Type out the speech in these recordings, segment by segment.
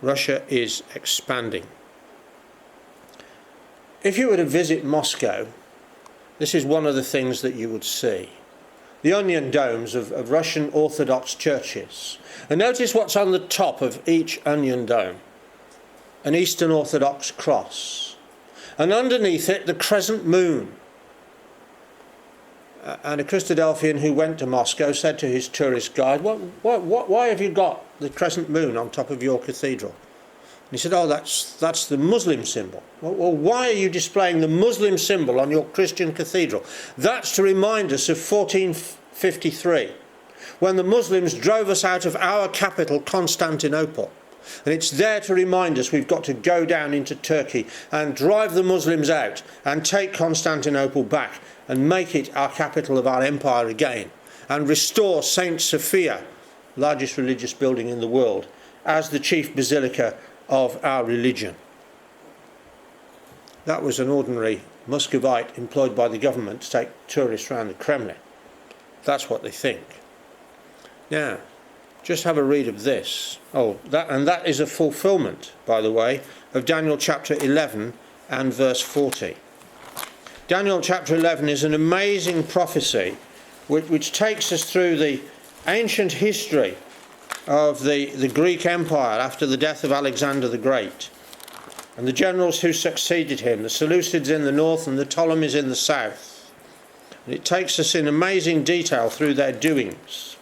Russia is expanding. If you were to visit Moscow, this is one of the things that you would see. The onion domes of Russian Orthodox churches. And notice what's on the top of each onion dome. An Eastern Orthodox cross. And underneath it, the crescent moon. And a Christadelphian who went to Moscow said to his tourist guide, why have you got the crescent moon on top of your cathedral? And he said, oh, that's the Muslim symbol. Well, why are you displaying the Muslim symbol on your Christian cathedral? That's to remind us of 1453, when the Muslims drove us out of our capital, Constantinople. And it's there to remind us we've got to go down into Turkey and drive the Muslims out and take Constantinople back and make it our capital of our empire again, and restore St. Sophia, largest religious building in the world, as the chief basilica of our religion. That was an ordinary Muscovite employed by the government to take tourists around the Kremlin. That's what they think. Now, just have a read of this. That is a fulfillment, by the way, of Daniel chapter 11 and verse 40. Daniel chapter 11 is an amazing prophecy which takes us through the ancient history of the Greek Empire after the death of Alexander the Great, and the generals who succeeded him, the Seleucids in the north and the Ptolemies in the south. And it takes us in amazing detail through their doings.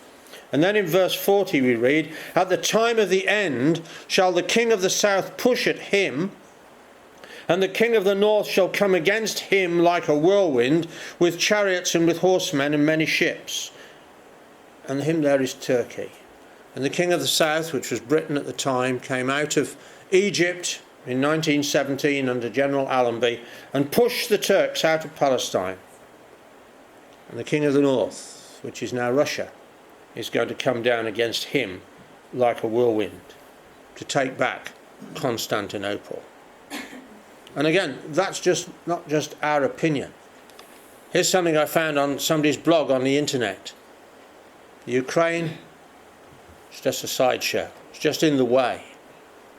And then in verse 40 we read, at the time of the end shall the king of the south push at him, and the king of the north shall come against him like a whirlwind, with chariots and with horsemen and many ships. And him there is Turkey. And the king of the south, which was Britain at the time, came out of Egypt in 1917 under General Allenby and pushed the Turks out of Palestine. And the king of the north, which is now Russia, is going to come down against him like a whirlwind to take back Constantinople. And again, that's not just our opinion. Here's something I found on somebody's blog on the internet. The Ukraine, it's just a sideshow. It's just in the way.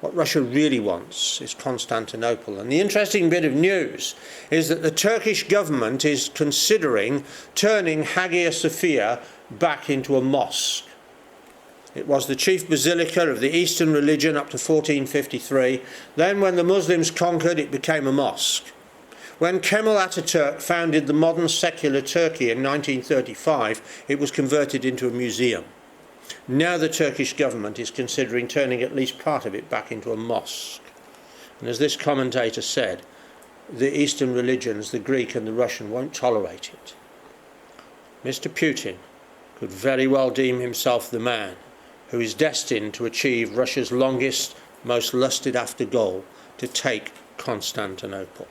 What Russia really wants is Constantinople. And the interesting bit of news is that the Turkish government is considering turning Hagia Sophia back into a mosque. It was the chief basilica of the Eastern religion up to 1453. Then when the Muslims conquered, it became a mosque. When Kemal Ataturk founded the modern secular Turkey in 1935, it was converted into a museum. Now the Turkish government is considering turning at least part of it back into a mosque. And as this commentator said, the Eastern religions, the Greek and the Russian, won't tolerate it. Mr. Putin could very well deem himself the man who is destined to achieve Russia's longest, most lusted after goal, to take Constantinople.